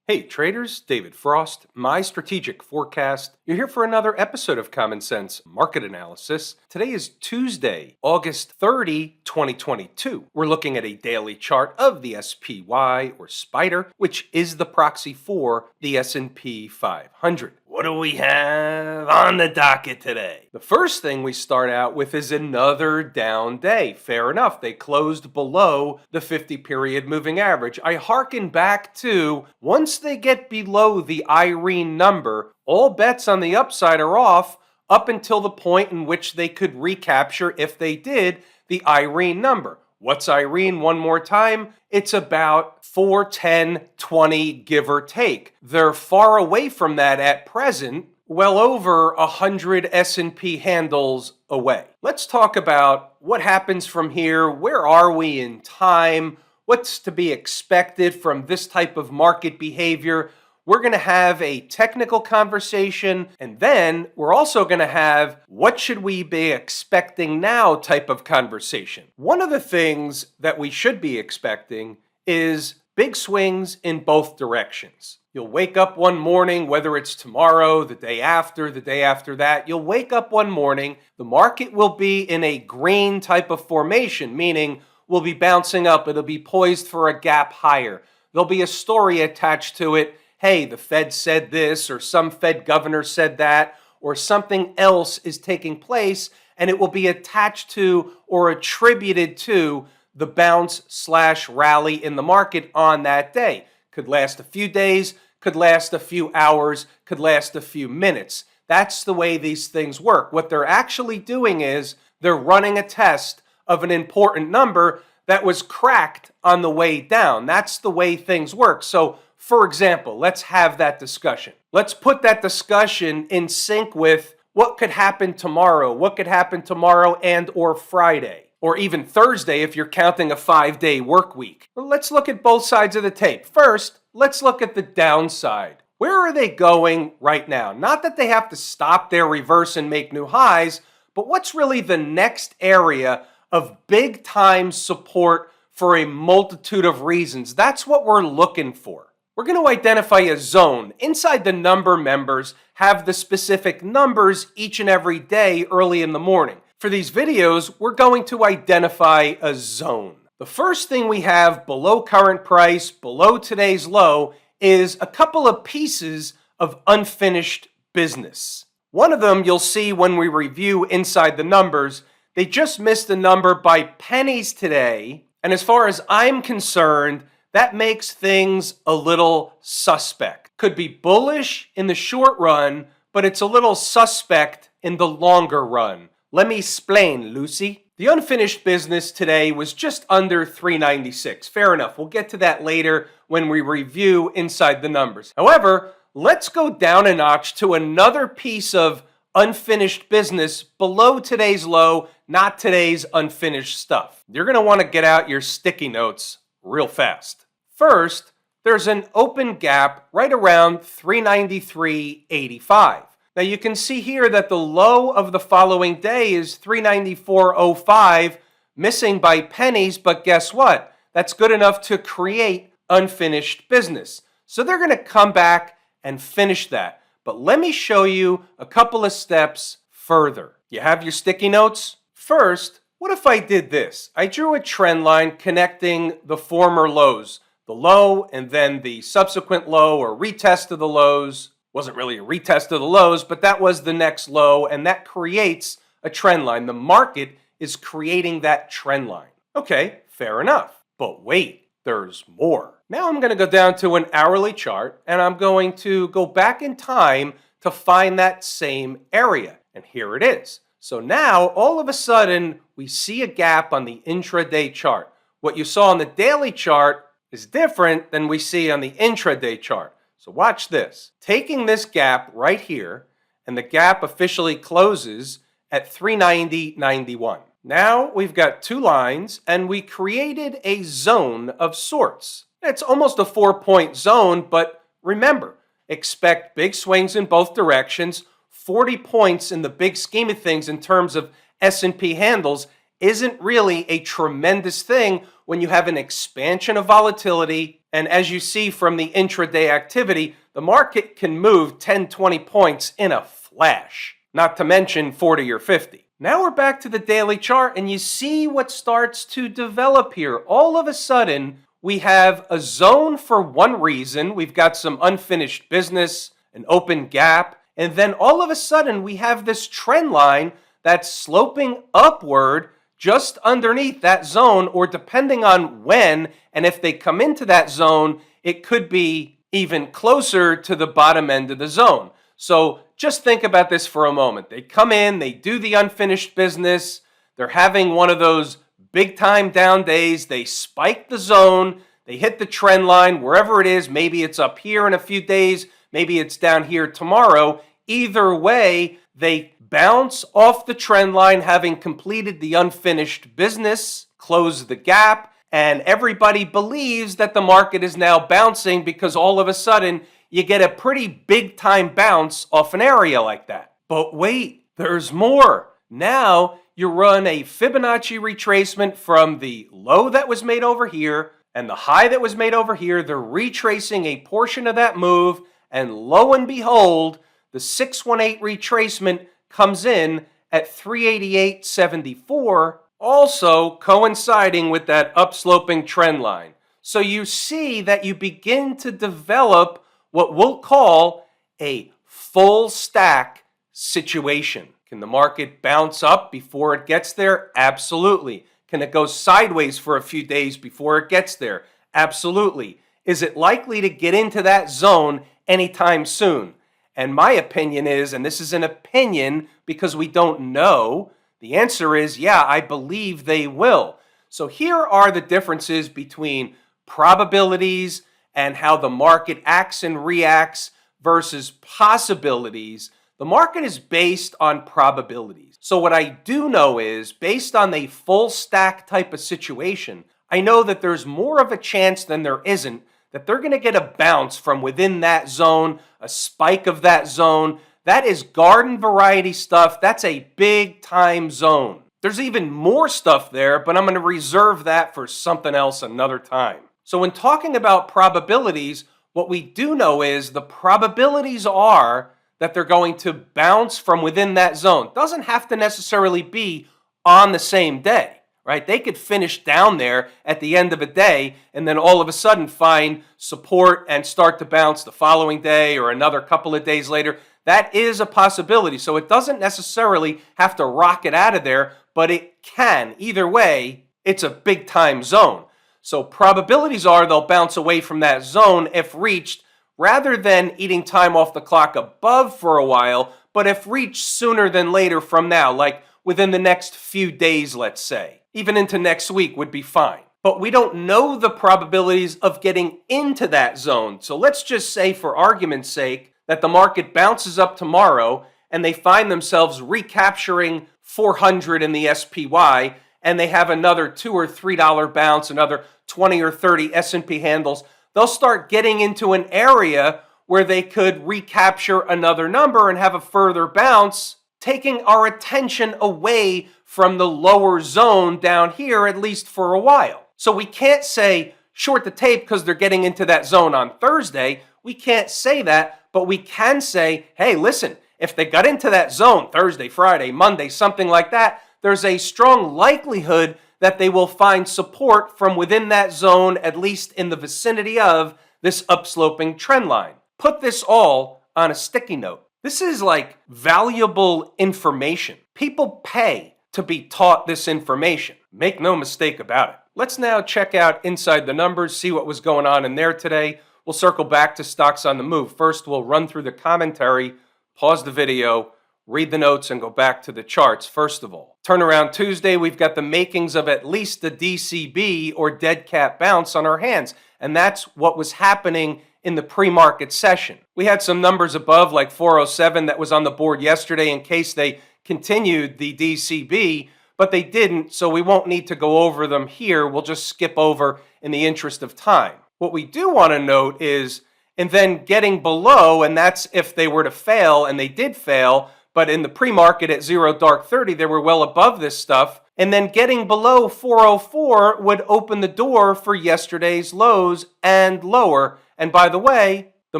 Hey traders, David Frost, my strategic forecast. You're here for another episode of Common Sense Market Analysis. Today is Tuesday, August 30, 2022. We're looking at a daily chart of the SPY or Spider, which is the proxy for the S&P 500. What do we have on the docket today? The first thing we start out with is another down day. Fair enough, they closed below the 50-period moving average. I hearken back to once they get below the Irene number, all bets on the upside are off up until the point in which they could recapture, if they did, the Irene number. What's Irene one more time? It's about 410.20, give or take. They're far away from that at present, well over 100 S&P handles away. Let's talk about what happens from here. Where are we in time? What's to be expected from this type of market behavior? We're going to have a technical conversation, and then we're also going to have what should we be expecting now type of conversation. One of the things that we should be expecting is big swings in both directions. You'll wake up one morning, whether it's tomorrow, the day after that, you'll wake up one morning, the market will be in a green type of formation, meaning we'll be bouncing up, it'll be poised for a gap higher. There'll be a story attached to it. Hey, the Fed said this, or some Fed governor said that, or something else is taking place, and it will be attached to or attributed to the bounce/rally in the market on that day. Could last a few days, could last a few hours, could last a few minutes. That's the way these things work. What they're actually doing is they're running a test of an important number that was cracked on the way down. That's the way things work. So, for example, let's have that discussion. Let's put that discussion in sync with what could happen tomorrow. What could happen tomorrow and or Friday, or even Thursday if you're counting a 5-day work week. Well, let's look at both sides of the tape. First, let's look at the downside. Where are they going right now? Not that they have to stop their reverse and make new highs, but what's really the next area of big time support for a multitude of reasons? That's what we're looking for. We're going to identify a zone. Inside the number members have the specific numbers each and every day early in the morning. For these videos, we're going to identify a zone. The first thing we have below current price, below today's low, is a couple of pieces of unfinished business. One of them you'll see when we review inside the numbers. They just missed the number by pennies today, and as far as I'm concerned, that makes things a little suspect. Could be bullish in the short run, but it's a little suspect in the longer run. Let me explain, Lucy. The unfinished business today was just under 396. Fair enough. We'll get to that later when we review inside the numbers. However, let's go down a notch to another piece of unfinished business below today's low, not today's unfinished stuff. You're going to want to get out your sticky notes real fast. First, there's an open gap right around 393.85. Now you can see here that the low of the following day is 394.05, missing by pennies, but guess what? That's good enough to create unfinished business. So they're going to come back and finish that. But let me show you a couple of steps further. You have your sticky notes? First, what if I did this? I drew a trend line connecting the former lows, the low and then the subsequent low or retest of the lows. Wasn't really a retest of the lows, but that was the next low, and that creates a trend line. The market is creating that trend line. Okay, fair enough. But wait, there's more. Now I'm going to go down to an hourly chart, and I'm going to go back in time to find that same area. And here it is. So now, all of a sudden, we see a gap on the intraday chart. What you saw on the daily chart is different than we see on the intraday chart. So watch this. Taking this gap right here, and the gap officially closes at 390.91. Now we've got two lines, and we created a zone of sorts. It's almost a 4-point zone, but remember, expect big swings in both directions. 40 points in the big scheme of things in terms of S&P handles isn't really a tremendous thing when you have an expansion of volatility And as you see from the intraday activity, the market can move 10, 20 points in a flash, not to mention 40 or 50. Now we're back to the daily chart, and you see what starts to develop here. All of a sudden, we have a zone for one reason. We've got some unfinished business, an open gap, and then all of a sudden, we have this trend line that's sloping upward just underneath that zone, or depending on when and if they come into that zone, it could be even closer to the bottom end of the zone. So just think about this for a moment. They come in, they do the unfinished business, they're having one of those big time down days, they spike the zone, they hit the trend line, wherever it is, maybe it's up here in a few days, maybe it's down here tomorrow. Either way, they bounce off the trend line having completed the unfinished business, close the gap, and everybody believes that the market is now bouncing because all of a sudden you get a pretty big time bounce off an area like that. But wait, there's more. Now you run a Fibonacci retracement from the low that was made over here and the high that was made over here. They're retracing a portion of that move, and lo and behold, the 618 retracement comes in at 388.74, also coinciding with that upsloping trend line. So you see that you begin to develop what we'll call a full stack situation. Can the market bounce up before it gets there? Absolutely. Can it go sideways for a few days before it gets there? Absolutely. Is it likely to get into that zone anytime soon? And my opinion is, and this is an opinion because we don't know, the answer is, yeah, I believe they will. So here are the differences between probabilities and how the market acts and reacts versus possibilities. The market is based on probabilities. So what I do know is, based on a full stack type of situation, I know that there's more of a chance than there isn't that they're going to get a bounce from within that zone, a spike of that zone. That is garden variety stuff. That's a big time zone. There's even more stuff there, but I'm going to reserve that for something else another time. So when talking about probabilities, what we do know is the probabilities are that they're going to bounce from within that zone. Doesn't have to necessarily be on the same day. Right? They could finish down there at the end of a day and then all of a sudden find support and start to bounce the following day or another couple of days later. That is a possibility. So it doesn't necessarily have to rocket out of there, but it can. Either way, it's a big time zone. So probabilities are they'll bounce away from that zone if reached, rather than eating time off the clock above for a while, but if reached sooner than later from now, like within the next few days, let's say. Even into next week would be fine. But we don't know the probabilities of getting into that zone. So let's just say, for argument's sake, that the market bounces up tomorrow and they find themselves recapturing 400 in the SPY, and they have another $2 or $3 bounce, another 20 or 30 S&P handles. They'll start getting into an area where they could recapture another number and have a further bounce, taking our attention away from the lower zone down here, at least for a while. So we can't say short the tape because they're getting into that zone on Thursday. We can't say that, but we can say, hey, listen, if they got into that zone Thursday, Friday, Monday, something like that, there's a strong likelihood that they will find support from within that zone, at least in the vicinity of this upsloping trend line. Put this all on a sticky note. This is like valuable information. People pay to be taught this information. Make no mistake about it. Let's now check out inside the numbers, see what was going on in there today. We'll circle back to stocks on the move. First, we'll run through the commentary, pause the video, read the notes, and go back to the charts. First of all, turnaround Tuesday, we've got the makings of at least the DCB or dead cat bounce on our hands. And that's what was happening in the pre-market session. We had some numbers above, like 407 that was on the board yesterday in case they continued the DCB, but they didn't, so we won't need to go over them here. We'll just skip over in the interest of time. What we do want to note is, and then getting below, and that's if they were to fail, and they did fail, but in the pre-market at 0 dark 30, they were well above this stuff. And then getting below 404 would open the door for yesterday's lows and lower. And by the way, the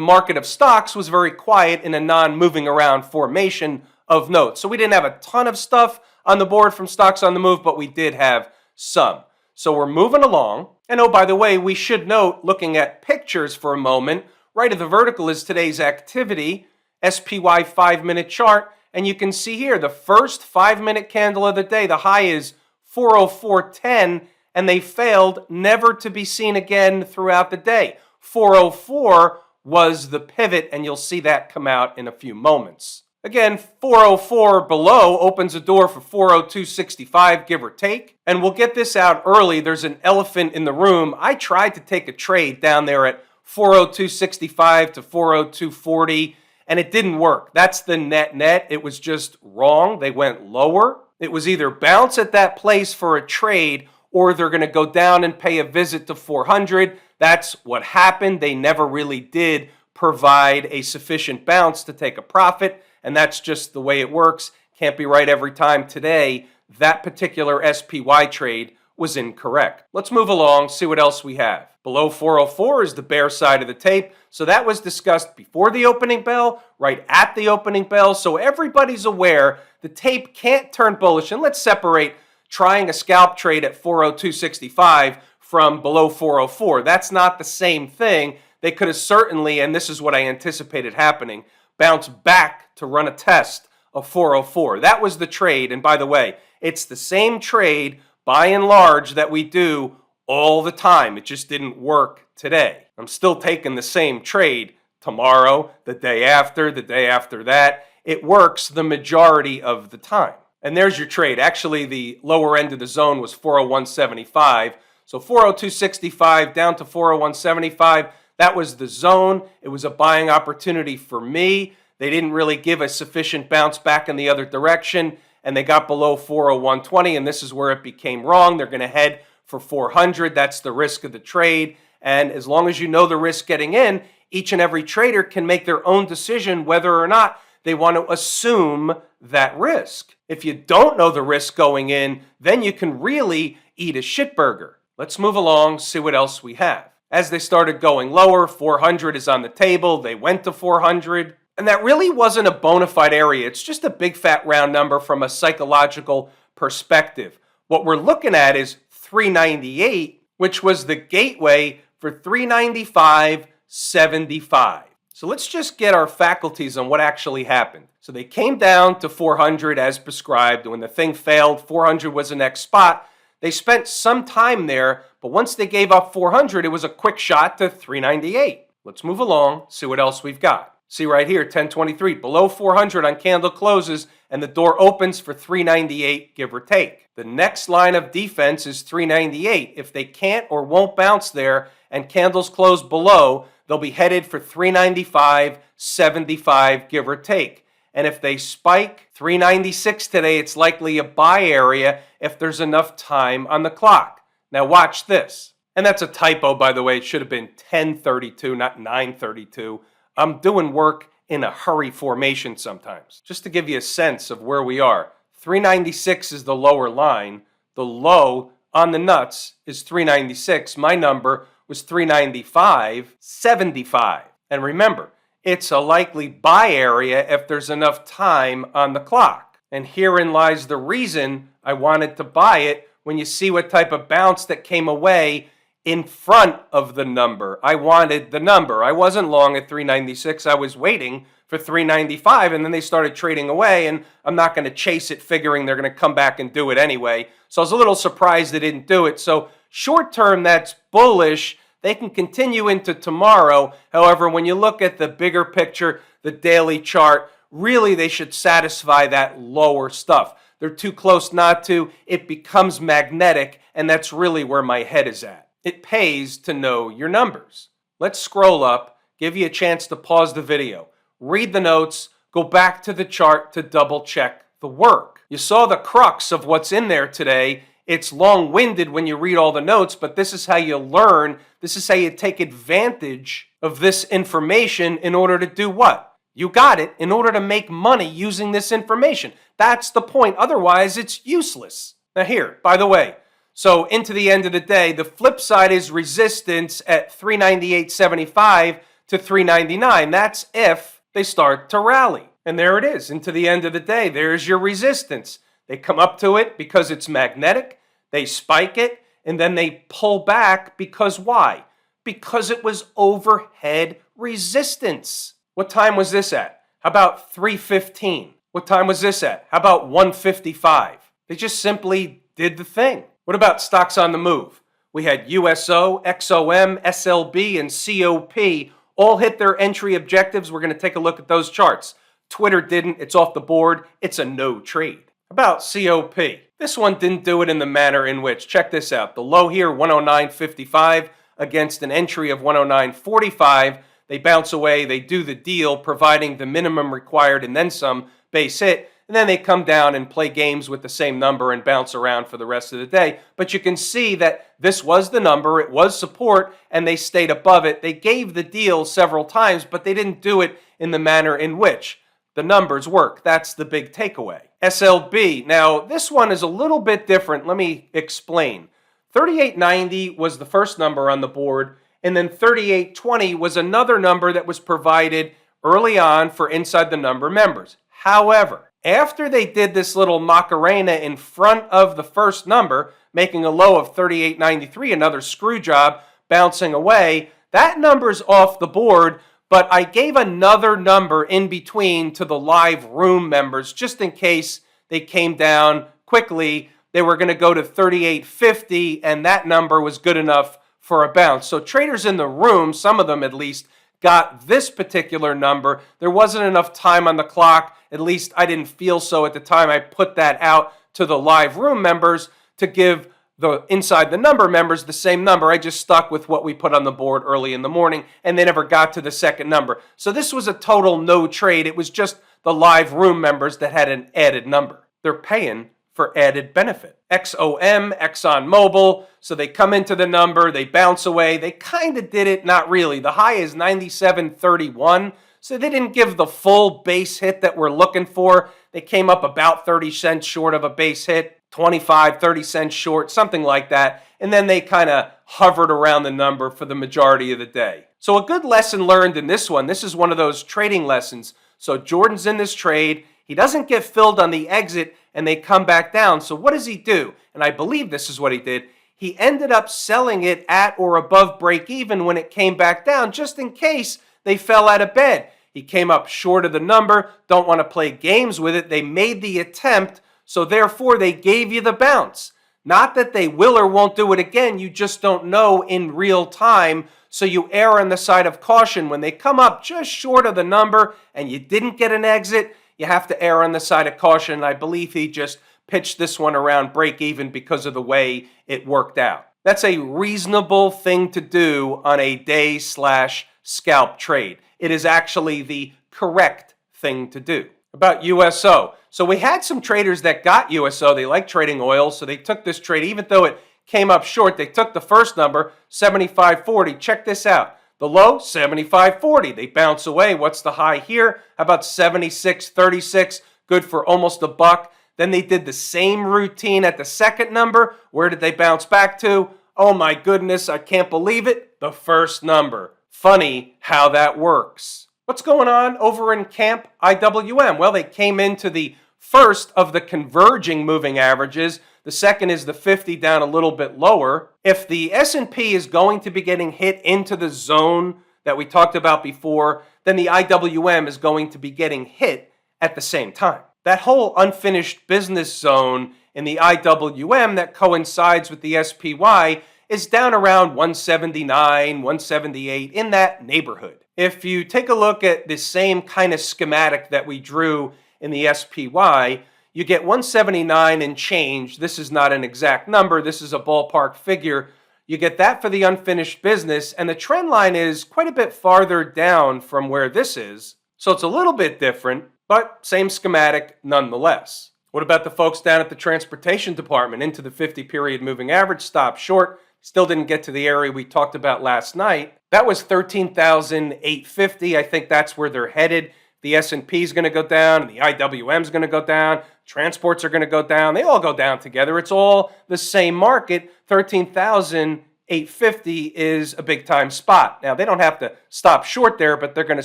market of stocks was very quiet in a non-moving around formation of note. So we didn't have a ton of stuff on the board from stocks on the move, but we did have some. So we're moving along. And oh, by the way, we should note, looking at pictures for a moment, right of the vertical is today's activity, SPY 5-minute chart. And you can see here, the first 5-minute candle of the day, the high is 404.10, and they failed, never to be seen again throughout the day. 404 was the pivot, and you'll see that come out in a few moments. Again, 404 below opens a door for 402.65, give or take. And we'll get this out early. There's an elephant in the room. I tried to take a trade down there at 402.65 to 402.40, and it didn't work. That's the net. It was just wrong. They went lower. It was either bounce at that place for a trade, or they're going to go down and pay a visit to 400. That's what happened. They never really did provide a sufficient bounce to take a profit, and that's just the way it works. Can't be right every time. Today, that particular SPY trade was incorrect. Let's move along, see what else we have. Below 404 is the bear side of the tape. So that was discussed before the opening bell, right at the opening bell. So everybody's aware the tape can't turn bullish. And let's separate trying a scalp trade at 402.65 from below 404. That's not the same thing. They could have certainly, and this is what I anticipated happening, bounce back to run a test of 404. That was the trade. And by the way, it's the same trade by and large that we do all the time. It just didn't work today. I'm still taking the same trade tomorrow, the day after that. It works the majority of the time. And there's your trade. Actually, the lower end of the zone was 401.75. So 402.65 down to 401.75. That was the zone. It was a buying opportunity for me. They didn't really give a sufficient bounce back in the other direction, and they got below 401.20, and this is where it became wrong. They're going to head for 400. That's the risk of the trade. And as long as you know the risk getting in, each and every trader can make their own decision whether or not they want to assume that risk. If you don't know the risk going in, then you can really eat a shitburger. Let's move along, see what else we have. As they started going lower, 400 is on the table. They went to 400. And that really wasn't a bona fide area. It's just a big fat round number from a psychological perspective. What we're looking at is 398, which was the gateway for 395.75. So let's just get our faculties on what actually happened. So they came down to 400 as prescribed. When the thing failed, 400 was the next spot. They spent some time there, but once they gave up 400, it was a quick shot to 398. Let's move along, see what else we've got. See right here, 1023, below 400 on candle closes, and the door opens for 398, give or take. The next line of defense is 398. If they can't or won't bounce there and candles close below, they'll be headed for 395.75, give or take. And if they spike 396 today, it's likely a buy area if there's enough time on the clock. Now watch this. And that's a typo, by the way. It should have been 1032, not 932. I'm doing work in a hurry formation sometimes, just to give you a sense of where we are. 396 is the lower line. The low on the nuts is 396. My number was 395.75. And remember, it's a likely buy area if there's enough time on the clock. And herein lies the reason I wanted to buy it when you see what type of bounce that came away in front of the number. I wanted the number. I wasn't long at 396. I was waiting for 395, and then they started trading away, and I'm not going to chase it figuring they're going to come back and do it anyway. So I was a little surprised they didn't do it. So short term, that's bullish. They can continue into tomorrow. However, when you look at the bigger picture, the daily chart, really they should satisfy that lower stuff. They're too close not to. It becomes magnetic, and that's really where my head is at. It pays to know your numbers. Let's scroll up, give you a chance to pause the video, read the notes, go back to the chart to double check the work. You saw the crux of what's in there today. It's long-winded when you read all the notes, but this is how you learn. This is how you take advantage of this information in order to do what? You got it in order to make money using this information. That's the point. Otherwise, it's useless. Now here, by the way, so into the end of the day, the flip side is resistance at 398.75 to 399. That's if they start to rally. And there it is. Into the end of the day, there's your resistance. They come up to it because it's magnetic. They spike it, and then they pull back because why? Because it was overhead resistance. What time was this at? How about 3:15? What time was this at? How about 1:55? They just simply did the thing. What about stocks on the move? We had USO, XOM, SLB, and COP all hit their entry objectives. We're going to take a look at those charts. Twitter didn't. It's off the board. It's a no trade. About COP. This one didn't do it in the manner in which, check this out, the low here, 109.55 against an entry of 109.45. They bounce away, they do the deal, providing the minimum required and then some base hit, and then they come down and play games with the same number and bounce around for the rest of the day. But you can see that this was the number, it was support, and they stayed above it. They gave the deal several times, but they didn't do it in the manner in which the numbers work. That's the big takeaway. SLB. Now, this one is a little bit different. Let me explain. 38.90 was the first number on the board, and then 38.20 was another number that was provided early on for inside the number members. However, after they did this little Macarena in front of the first number, making a low of 38.93, another screw job, bouncing away, that number's off the board. But I gave another number in between to the live room members just in case they came down quickly. They were going to go to 38.50, and that number was good enough for a bounce. So traders in the room, some of them at least, got this particular number. There wasn't enough time on the clock. At least I didn't feel so at the time. I put that out to the live room members to give the inside the number members the same number. I just stuck with what we put on the board early in the morning, and they never got to the second number. So this was a total no trade. It was just the live room members that had an added number. They're paying for added benefit. XOM, ExxonMobil, so they come into the number, they bounce away. They kind of did it, not really. The high is 97.31, so they didn't give the full base hit that we're looking for. They came up about 30 cents short of a base hit. 25, 30 cents short, something like that. And then they kind of hovered around the number for the majority of the day. So a good lesson learned in this one. This is one of those trading lessons. So Jordan's in this trade. He doesn't get filled on the exit and they come back down. So what does he do? And I believe this is what he did. He ended up selling it at or above break even when it came back down, just in case they fell out of bed. He came up short of the number. Don't want to play games with it. They made the attempt. So therefore, they gave you the bounce. Not that they will or won't do it again. You just don't know in real time. So you err on the side of caution. When they come up just short of the number and you didn't get an exit, you have to err on the side of caution. I believe he just pitched this one around break even because of the way it worked out. That's a reasonable thing to do on a day/scalp trade. It is actually the correct thing to do. About USO. So we had some traders that got USO. They like trading oil, so they took this trade. Even though it came up short, they took the first number, 75.40. Check this out. The low, 75.40. They bounce away. What's the high here? How about 76.36? Good for almost a buck. Then they did the same routine at the second number. Where did they bounce back to? Oh my goodness, I can't believe it. The first number. Funny how that works. What's going on over in Camp IWM? Well, they came into the first of the converging moving averages. The second is the 50 down a little bit lower. If the S&P is going to be getting hit into the zone that we talked about before, then the IWM is going to be getting hit at the same time. That whole unfinished business zone in the IWM that coincides with the SPY is down around 179, 178, in that neighborhood. If you take a look at the same kind of schematic that we drew in the SPY, you get 179 and change. This is not an exact number. This is a ballpark figure. You get that for the unfinished business, and the trend line is quite a bit farther down from where this is. So it's a little bit different, but same schematic nonetheless. What about the folks down at the transportation department into the 50-period moving average? Stop short. Still didn't get to the area we talked about last night. That was 13,850. I think that's where they're headed. The S&P is going to go down, and the IWM is going to go down, transports are going to go down. They all go down together. It's all the same market. 13,850 is a big time spot. Now, they don't have to stop short there, but they're going to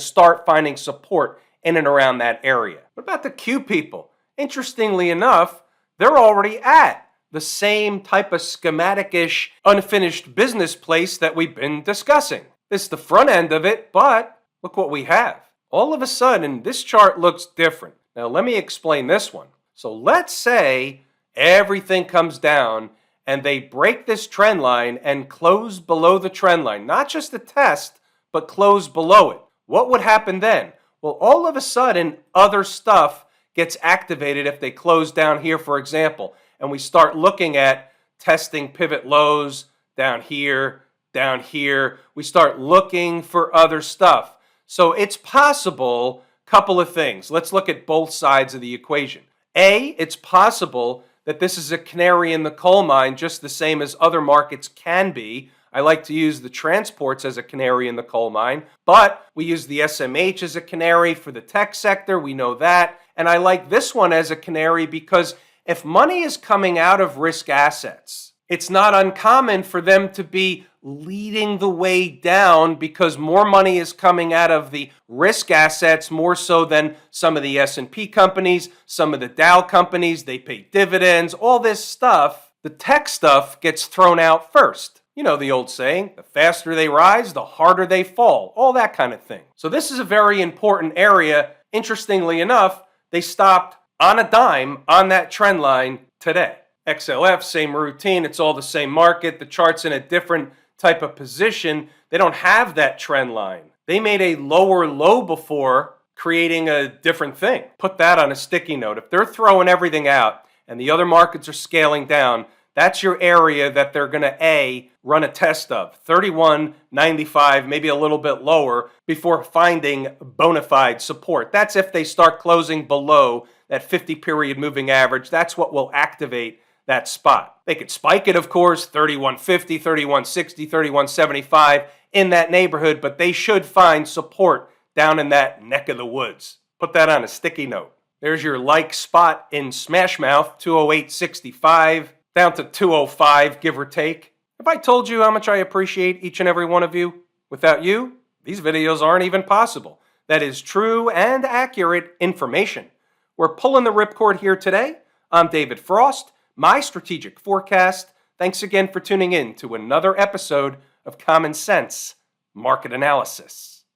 start finding support in and around that area. What about the Q people? Interestingly enough, they're already at the same type of schematic-ish unfinished business place that we've been discussing. This is the front end of it, but look what we have. All of a sudden, this chart looks different. Now, let me explain this one. So let's say everything comes down and they break this trend line and close below the trend line. Not just the test, but close below it. What would happen then? Well, all of a sudden, other stuff gets activated if they close down here, for example, and we start looking at testing pivot lows down here. We start looking for other stuff. So it's possible, couple of things. Let's look at both sides of the equation. A, it's possible that this is a canary in the coal mine, just the same as other markets can be. I like to use the transports as a canary in the coal mine, but we use the SMH as a canary for the tech sector. We know that. And I like this one as a canary because if money is coming out of risk assets, it's not uncommon for them to be leading the way down because more money is coming out of the risk assets more so than some of the S&P companies, some of the Dow companies. They pay dividends, all this stuff. The tech stuff gets thrown out first. You know the old saying, the faster they rise, the harder they fall, all that kind of thing. So this is a very important area. Interestingly enough, they stopped on a dime on that trend line today. XLF, same routine. It's all the same market. The chart's in a different type of position. They don't have that trend line. They made a lower low before, creating a different thing. Put that on a sticky note. If they're throwing everything out and the other markets are scaling down, that's your area that they're going to run a test of. 31.95, maybe a little bit lower before finding bona fide support. That's if they start closing below that 50-period moving average. That's what will activate that spot. They could spike it, of course, 31.50, 31.60, 31.75 in that neighborhood, but they should find support down in that neck of the woods. Put that on a sticky note. There's your like spot in Smashmouth, 208.65 down to 205, give or take. Have I told you how much I appreciate each and every one of you? Without you, these videos aren't even possible. That is true and accurate information. We're pulling the ripcord here today. I'm David Frost, my strategic forecast. Thanks again for tuning in to another episode of Common Sense Market Analysis.